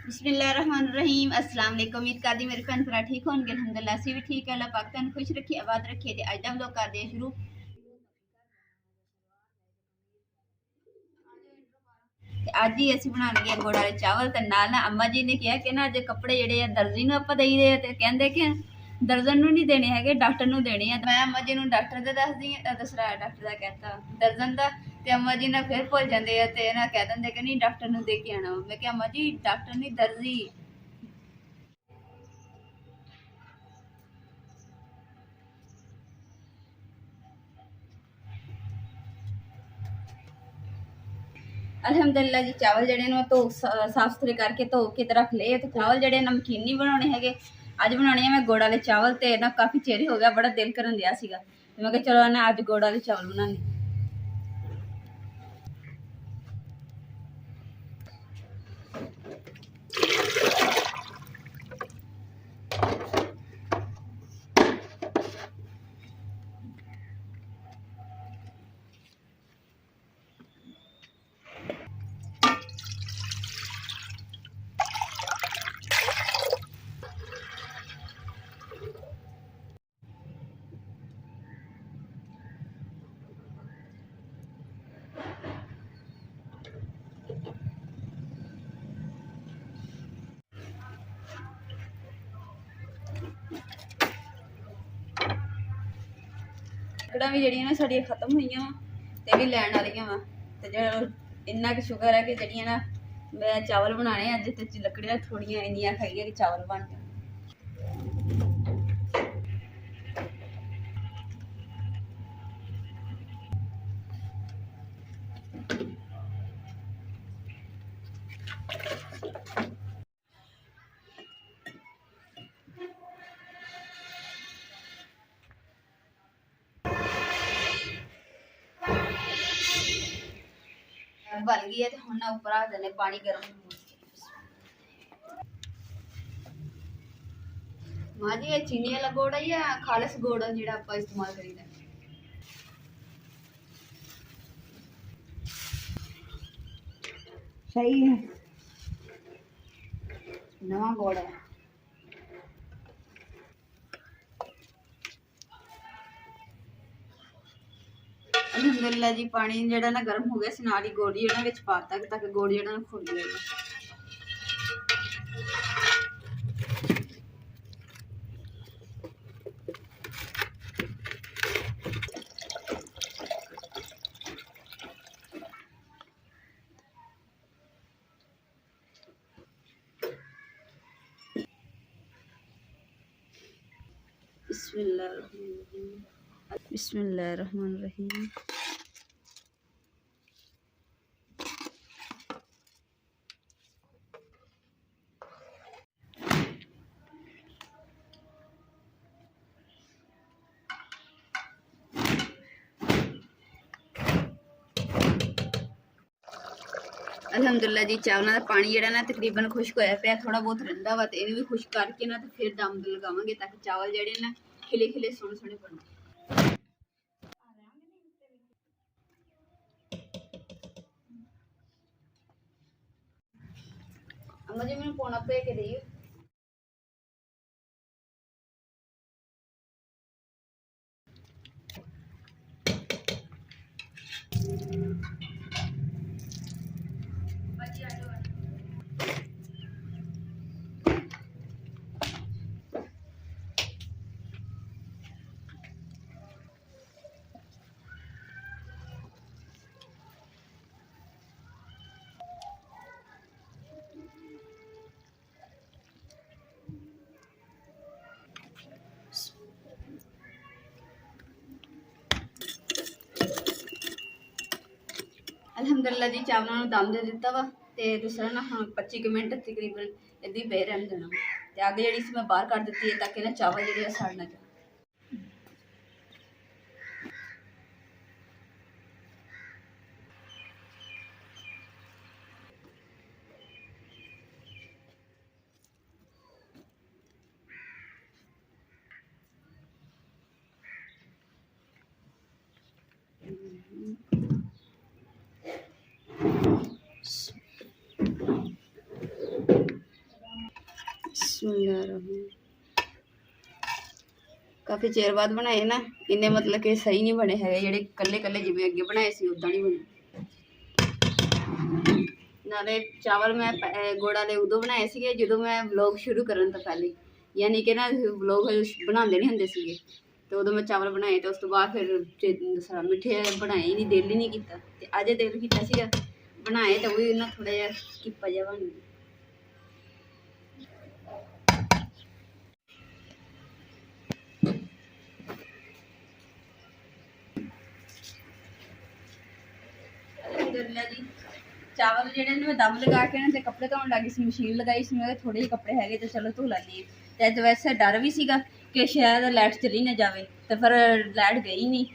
बिस्मिल्लाहिर्रहमानिर्रहीम। अस्सलाम वालेकुम। उम्मीद करदी मेरे भैन भरा ठीक होंगे। अल्हम्दुलिल्लाह असीं भी ठीक है। अल्लाह पाक तुहानूं खुश रखे, आबाद रखे। ते अज दा व्लॉग करदे आ शुरू। ते अज ही असीं बना लगे गुड़ वाले चावल। ते नाल ना अम्मा जी ने कहा कि ना अज कपड़े जिहड़े आ दर्जी नूं आपां देई दे ते कहंदे कि दर्जन नूं नहीं देने हैगे, डॉक्टर नूं देने आ। मैं अम्मा जी नूं डॉक्टर दा दसदी दूसरा डॉक्टर दा कहता दर्जन दा। ते अम्मा जी ना फिर भुल जांदे आ ते ना कह दिंदे कि नहीं डॉक्टर नूं दे के आना। मैं कहा अम्मा जी डॉक्टर नहीं दर्जी। अल्हम्दुलिल्लाह जी चावल जड़े ने धो साफ सुथरे करके धो के रख ले। तो चावल जड़े नमकीन नहीं बनाने है, अज बनाने मैं गुड़ वाले चावल। तो ना काफ़ी चेर हो गया, बड़ा दिल करन दिया सीगा। मैं कहा चलो ना अज गुड़ वाले चावल बनाने। कड़ा भी जड़ियां साड़ियां खत्म हुई वा ते भी लैन वालियां वा। ते जो इन्ना कि शुक्र है कि जड़ियां ना मैं चावल बनाने अज ते लकड़ियां थोड़ियां इन्नियां खाइए कि चावल बन गए। बन गई है तो हम ना उपर रख देने पानी गर्म। माँ जी ये चीनी वाला गुड़ है या खालिस गुड़ है जो आप इस्तेमाल करीदा? सही है, नवा गुड़ है। अल्हम्दुलिल्लाह जी पानी जो ना गर्म हो गया, नाल ही गुड़ जो विच पाता ताकि गुड़ जो ना खुल जाए। बिस्मिल्लाहिर्रहमानिर्रहीम। अल्हम्दुलिल्लाह जी चावलों का पानी जो ना तकरीबन खुश्क होया पे, थोड़ा बहुत रहा वा। तो इन्हें भी खुश्क करके ना तो फिर दम लगावे ताकि चावल जोड़े ना खिले खिले सोने सोने बने। अम्मा जी मैंने पौना पे के दी। अल्हम्दुलिल्लाह जी चावलों दम दे दिता वा। ते दूसरा ना हाँ 25 मिनट तकरीबन इदा ही पे रहने देना। तो अग जी मैं बाहर कर दी है ताकि ना चावल जो सड़ ना जाए। बिस्मिल्लाहिर्रहमानिर्रहीम। काफ़ी चेर बाद बनाए ना, इन्ने मतलब कि सही नहीं बने है, ਜਿਹੜੇ ਕੱਲੇ ਕੱਲੇ ਜਿਵੇਂ ਅੱਗੇ ਬਣਾਏ ਸੀ ਉਦਾਂ ਨਹੀਂ ਬਣੇ। ਨਾਲੇ ਚਾਵਲ ਮੈਂ ਗੁੜ ਵਾਲੇ ਉਦੋਂ ਬਣਾਏ ਸੀਗੇ ਜਦੋਂ ਮੈਂ ਵਲੌਗ ਸ਼ੁਰੂ ਕਰਨ ਤੋਂ ਪਹਿਲੇ, ਯਾਨੀ ਕਿ ਨਾ ਵਲੌਗ ਬਣਾਉਂਦੇ ਨਹੀਂ ਹੁੰਦੇ ਸੀਗੇ, ਤੇ ਉਦੋਂ ਮੈਂ ਚਾਵਲ ਬਣਾਏ ਤੇ ਉਸ ਤੋਂ ਬਾਅਦ ਫਿਰ ਸਾਰਾ ਮਿੱਠੇ ਬਣਾਏ ਹੀ ਨਹੀਂ, ਦਿਲ ਹੀ ਨਹੀਂ ਕੀਤਾ, ਤੇ ਅੱਜ ਦਿਲ ਕੀਤਾ ਸੀਗਾ ਬਣਾਏ, ਤੇ ਉਹ ਵੀ ਨਾ ਥੋੜਾ ਜਿਹਾ ਕਿੱਪਾ ਜਿਹਾ ਬਣ ਗਿਆ। जी चावल ਜਿਹੜੇ ਨੇ ਮੈਂ ਦਮ ਲਗਾ ਕੇ ਨਾ ਤੇ ਕੱਪੜੇ ਧੋਣ ਲੱਗੀ ਸੀ, ਮਸ਼ੀਨ ਲਗਾਈ ਸੀ ਮੈਂ, ਥੋੜੇ ਜਿਹੇ ਕੱਪੜੇ ਹੈਗੇ ਤੇ ਚਲੋ ਧੋ ਲੈਂਦੀ ਹਾਂ। ਤੇ ਅੱਜ ਵੈਸੇ ਡਰ ਵੀ ਸੀਗਾ ਕਿ ਸ਼ਾਇਦ ਲਾਈਟ ਚਲੀ ਨਾ ਜਾਵੇ, ਤੇ ਫਿਰ ਲਾਈਟ ਗਈ ਨਹੀਂ।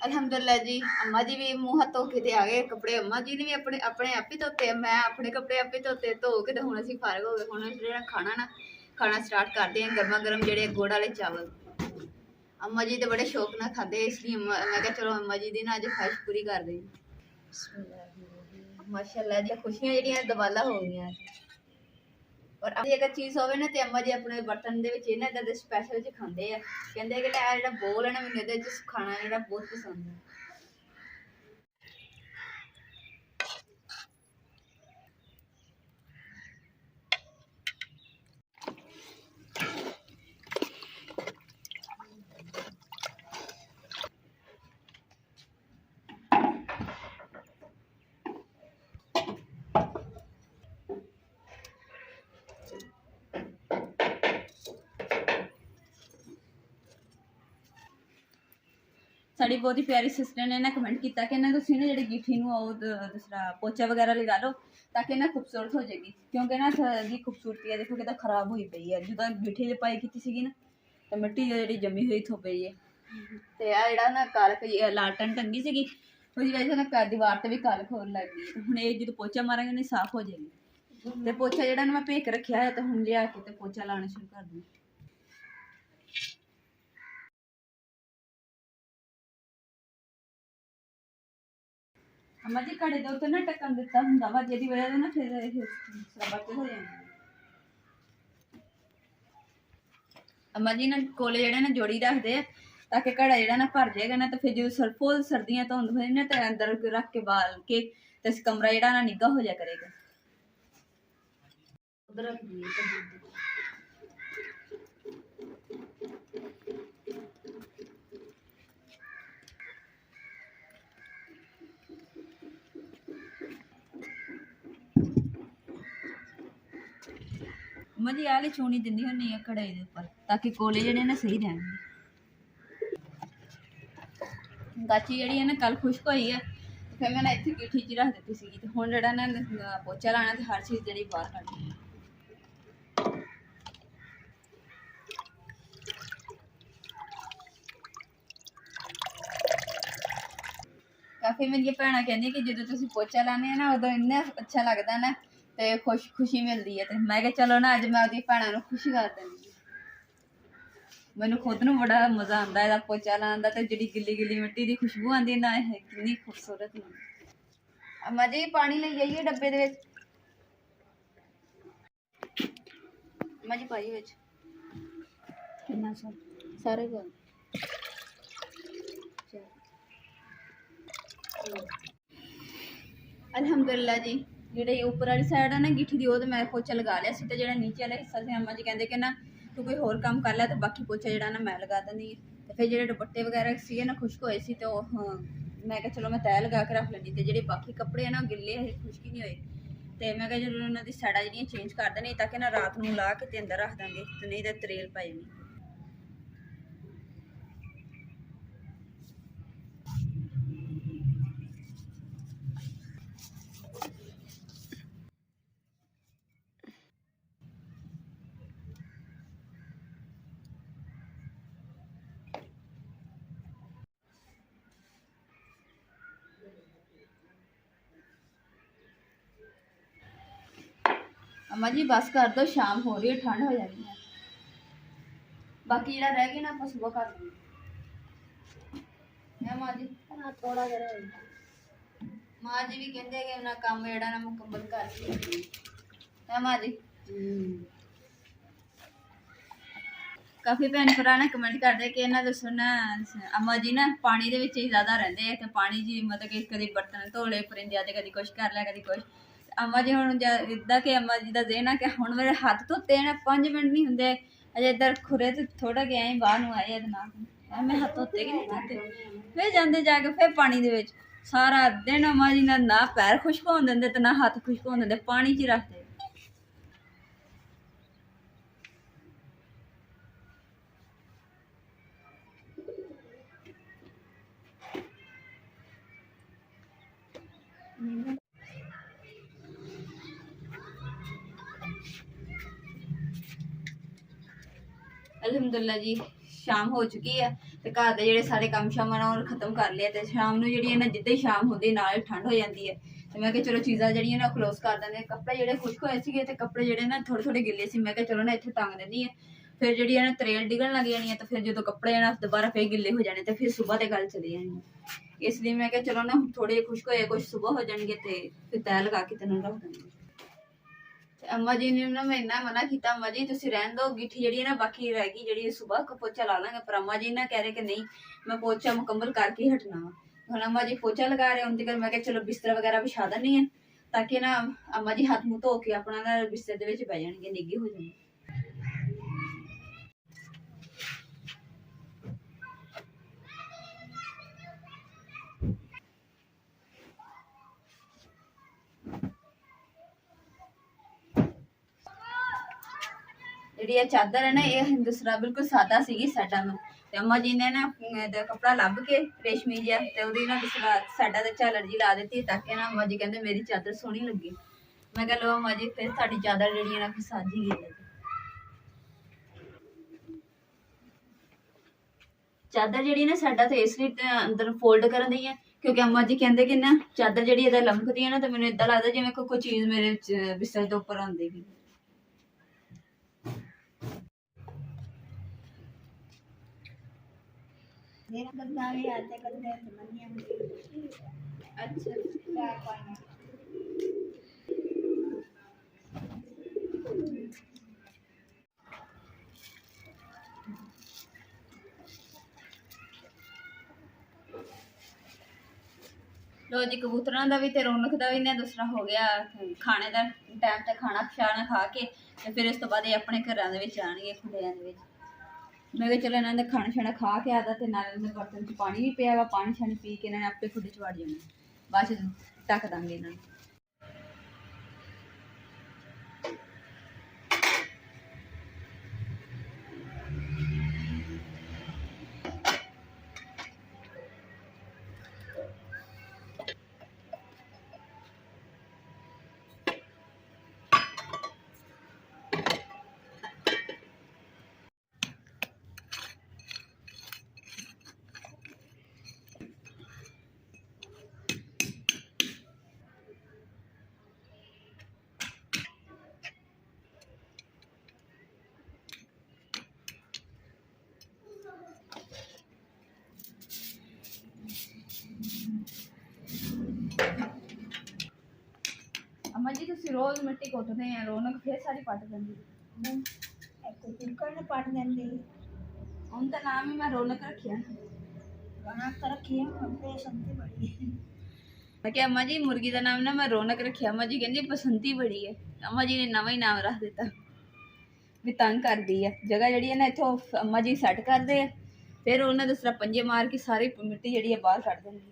अल्हम्दुलिल्लाह जी, अम्मा जी भी मुँह हाथ धो के आ गए, कपड़े अम्मा जी ने भी अपने अपने आप ही धोते, मैं अपने कपड़े आप ही धोते, धो के तो हुण असीं फारग हो गए। हुण जो खाना ना खाना स्टार्ट करते हैं, गर्मा गर्म जोड़े गुड़ वाले चावल। अम्मा जी तो बड़े शौक ना खाते, इसलिए मैं क्या चलो अम्मा जी की ना अज ख्वाहिश पूरी कर दें। माशाअल्लाह जी, खुशियां जिहड़ियां दबाला हो गई। और अगर चीज़ होवे ना तो अम्मा जी अपने बर्तन दे विच इन्हां इदां दे स्पैशल च खांदे आ, कहंदे कि आ जिहड़ा बोल है ना मैनूं इहदे च खाना जिहड़ा बहुत पसंद है। साड़ी बहुत ही प्यारी सिस्टर ने ना कमेंट किया कि ना तुसीं ना जिहड़ी गिट्ठी नूं आओ दूसरा पोचा वगैरह लगा लो ताकि ना खूबसूरत हो जाएगी, क्योंकि ना इसकी खूबसूरती है देखो कि खराब हुई पई है, जो गिट्ठी लिपाई की सीगी ना तो मिट्टी जिहड़ी जमी हुई थो पई है। ते आ जिहड़ा ना कालक लालटन टंगी सीगी उसदी वजह से ना दीवार ते भी कालक होण लग गई, ते हुण ये जो पोचा मारांगे नहीं साफ हो जाएगी। ते पोचा जिहड़ा ना मैं भेक रखिया है, तो हुण लिया के ते पोचा लाना शुरू कर दूँ। अम्मा जी घड़े दे उत्ते ना ढक्कन दिता हुंदा वा, जिहदी वजह से ना फिर बचत हो जांदी। अम्मा जी ना कोले जिहड़े ना जोड़ी रखदे आ ताकि घड़ा जिहड़ा ना भर जाएगा ना, तो फिर जो फुल सर्दियां धुंद होए ना तो अंदर रख के बाल के ते कमरा जिहड़ा ना निग्घा हो जाया करेगा। उधर रख दिए अम्मा जी आली छूनी दिंदी होनी है कढ़ाई दे उपर ताकि कोले जिहड़े ना सही रहन। गाची जिहड़ी है ना कल खुश्क होई है, फिर मैं ना इत्थे गिट्ठी च रख दित्ती सीगी, ते हुण जिहड़ा ना पोचा लाना ते हर चीज़ जिहड़ी बाहर कड्ढनी। काफ़ी मेरी भैन कहती कि जो तुम पोचा लाने ना उदों इन्ना अच्छा लगता ना, तो खुशी मिलती है, तो मैं क्या चलो ना अज मैं अपनी भैनों खुशी कर देनी। मैनू खुद नूं बड़ा मज़ा आता है पोचा लाने का, तो जी गिली गिली मिट्टी की खुशबू आती ना कितनी खूबसूरत लगती। अम्मा जी पानी ले जाइए डब्बे दे विच, अम्मा जी पाई विच कितना सारे गल। अल्हम्दुलिल्लाह जी, जिहड़ी ऊपर वाली साइड है ना गिट्ठी दी, ओह मैं पोचा लगा लिया सी, ते जिहड़ा नीचे वाला हिस्सा से अम्मा जी कहंदे कि ना तू कोई होर काम कर लै, तो बाकी पोचा जिहड़ा ना मैं लगा दिंदी। ते फिर जिहड़े दुपट्टे वगैरह सीगे ना खुश्क होए सी, ते ओह मैं कहा चलो मैं तैह लगा के रख लैंदी, ते जिहड़े बाकी कपड़े है ना गिल्ले है खुश्क ही नहीं होए, ते मैं कहा जरूर उन्हां दी साइडां जिहड़ियां चेंज कर देनी ताकि ना रात नूं ला के ते अंदर रख देंगे, ते नहीं ते तरेल पै जानी। अम्मा जी बस कर दो, शाम हो रही है, ठंड हो जानी है। बाकी ਜਿਹੜਾ ਰਹਿ ਗਿਆ ਨਾ ਆਪਾਂ ਸੁਬਹ ਕਰ ਲਾਂਗੇ। ਹੈ ਮਾਂ ਜੀ ਥੋੜਾ ਜਿਹਾ ਮਾਂ ਜੀ ਵੀ ਕਹਿੰਦੇ ਕਿ ਨਾ ਕੰਮ ਜਿਹੜਾ ਨਾ ਮੁਕੰਮਲ ਕਰਕੇ ਹੈ ਮਾਂ ਜੀ। ਕਾਫੀ ਭੈਣ ਭਰਾ ਨਾ ਕਮੈਂਟ ਕਰਦੇ ਕਿ ਇਹਨਾਂ ਦੱਸੋ ਨਾ ਅਮਾ ਜੀ ਨਾ ਪਾਣੀ ਦੇ ਵਿੱਚ ਹੀ ਜ਼ਿਆਦਾ ਰਹਿੰਦੇ ਆ ਤੇ ਪਾਣੀ ਜੀ ਮਤਲਬ ਕਿ ਕਦੀ ਬਰਤਨ ਧੋ ਲਏ ਪਰਿੰਦਿਆਂ ਤੇ ਕਦੀ ਕੁਛ ਕਰ ਲਿਆ ਕਦੀ ਕੁਛ। ਅਮਾ ਜੀ ਹੁਣ ਇੱਦਾਂ ਕਿ ਅਮਾ ਜੀ ਦਾ ਦੇਣ ਆ ਕਿ ਹੁਣ ਮੇਰੇ ਹੱਥ ਧੋਤੇ ਨੇ 5 ਮਿੰਟ ਨਹੀਂ ਹੁੰਦੇ ਅਜੇ ਇੱਧਰ ਖੁਰੇ ਤੇ ਥੋੜਾ ਗਿਆ ਹੀ ਬਾਹਰ ਨੂੰ ਆਏ ਇਹਦੇ ਨਾਲ ਮੈਂ ਹੱਥ ਧੋਤੇ ਕਿ ਨਹੀਂ ਧੋਤੇ ਫਿਰ ਜਾਂਦੇ ਜਾ ਕੇ ਫਿਰ ਪਾਣੀ ਦੇ ਵਿੱਚ ਸਾਰਾ ਦਿਨ ਅਮਾ ਜੀ ਨਾਲ ਨਾ ਪੈਰ ਖੁਸ਼ਕ ਹੋਣ ਦਿੰਦੇ ਤੇ ਨਾ ਹੱਥ ਖੁਸ਼ਕ ਹੋਣ ਦਿੰਦੇ, ਪਾਣੀ 'ਚ ਹੀ ਰੱਖਦੇ। अलहमदुल्ला जी शाम हो चुकी है तो घर के जोड़े सारे काम शाम खत्म कर लिया तो शाम को जी ना जिद्दां ही शाम होती नाल ठंड हो जाती है तो मैं चलो चीज़ा जी ना क्लोज कर देंगे। कपड़े जोड़े खुश्क होए थे तो कपड़े जोड़े ना थोड़े थोड़े गिले से मैं चलो ना इतने टांग देनी है फिर जी ना तरेल डिगन लग जानी है तो फिर जो कपड़े ना दोबारा फिर गिले हो जाने तो फिर सुबह तो गल चली जानी है। इसलिए मैं चलो ना थोड़े खुश्क होए कुछ सुबह हो जाएंगे तो फिर तय लगा के तेन रख देंगे। अम्मा जी ने ना मैं इन्ना मना किया अम्मा जी तुम रहन दो गिट्ठी जी ना बाकी रह गई जी सुबह पोचा ला लांगे पर अम्मा जी ना कह रहे कि नहीं मैं पोचा मुकम्मल करके ही हटना वा। हम अम्मा जी पोचा लगा रहे उनके घर मैं चलो बिस्तर वगैरह बिछा देनी है ताकि ना अम्मा जी हाथ मुँह धो के अपना ना बिस्तर के बह जाएंगे निगे हो जाएंगे। जी चादर है ना ये दूसरा बिल्कुल सादा सी साडा में अम्मा जी ने ना कपड़ा लभ के रेशमी जिहा ते ओहदी ना दूसरा साडा ते झालर जी ला दी ताकि ना अम्मा जी कहते मेरी चादर सोहनी लगी। मैं कह लो अम्मा जी फिर साडी चादर जी ना फिर साजी गई चादर जी ना साडा तो इसलिए अंदर फोल्ड कर दी है क्योंकि अम्मा जी कहते कि ना चादर जी लमकदी है ना तो मैंने इदा लगता जिवें कोई चीज़ मेरे बिस्तर के उपर आती है। अच्छा लो जी कबूतरों का भी तो रौनक का भी ना दूसरा हो गया खाने का टाइम तक खाना शाना खा के तो फिर इस तो बाद अपने घर आएंगे खुलिया मैं चलो इन्होंने खाना शाना खा के आता तो नाले बर्तन च पानी भी पिया वा पानी शानी पी के इन्होंने आपे खुड च वड़ जाना बाद ढक देंगे इन्होंने। अम्मा जी तुम रोज मिट्टी कुटते हैं रौनक फिर सारी पट देंगी पट देंगे हम तो नाम ही मैं रौनक रखिया रौनक तो रखी मैं क्या अम्मा जी मुर्गी का नाम ना मैं रौनक रखिया अम्मा जी कहती बसंती बड़ी है अम्मा जी ने नवा ही नाम रख दिता भी तंग कर दी है जगह जी ना इतों अम्मा जी सैट करते हैं फिर उन्हें दूसरा पंजे मार के सारी मिट्टी जी बाहर कट देंगी।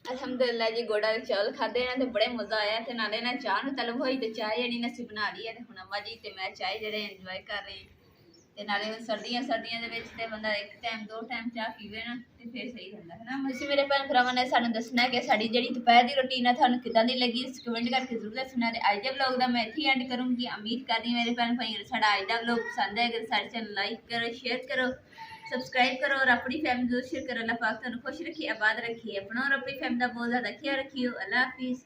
अलहमदुलिल्लाह जी गोड़ा चावल खाधे ना तो बड़े मज़ा आया तो नाले चाह तलब हुई तो चाह जी असी बना ली है हुण अम्मा जी तो मैं चाय जेह्ड़े इंजॉय कर रहे हैं। ਤੇ ਨਾਲੇ ਸਰਦੀਆਂ ਦੇ ਵਿੱਚ ਤੇ ਬੰਦਾ ਇੱਕ ਟਾਈਮ ਦੋ ਟਾਈਮ ਚਾਹ ਪੀਵੇ ਨਾ ਤੇ ਫਿਰ ਸਹੀ ਰਹਿੰਦਾ ਹੈ ਨਾ। ਤੁਸੀਂ ਮੇਰੇ ਭੈਣ ਭਰਾਵਾਂ ਨੇ ਸਾਨੂੰ ਦੱਸਣਾ ਕਿ ਸਾਡੀ ਜਿਹੜੀ ਦੁਪਹਿਰ ਦੀ ਰੁਟੀਨ ਆ ਤੁਹਾਨੂੰ ਕਿੱਦਾਂ ਦੀ ਲੱਗੀ, ਕਮੈਂਟ ਕਰਕੇ ਜ਼ਰੂਰ ਦੱਸਣਾ। ਤੇ ਅੱਜ ਦੇ ਵਲੌਗ ਦਾ ਮੈਂ ਇੱਥੇ ਐਂਡ ਕਰੂੰਗੀ। ਉਮੀਦ ਕਰਦੀ ਮੇਰੇ ਭੈਣ ਭਾਈਆਂ ਨੂੰ ਸਾਡਾ ਅੱਜ ਦਾ ਵਲੌਗ ਪਸੰਦ ਆਏਗਾ। ਸਾਡੇ ਚੈਨਲ ਲਾਈਕ ਕਰੋ, ਸ਼ੇਅਰ ਕਰੋ, ਸਬਸਕ੍ਰਾइब करो और अपनी फैमिली जरूर शेयर करो। अल्लाह पाक तुहानू खुश रखिए, आबाद रखिए, अपना और अपनी फैमिली का बहुत ज़्यादा ख्याल रखियो। अल्लाह हाफिज़।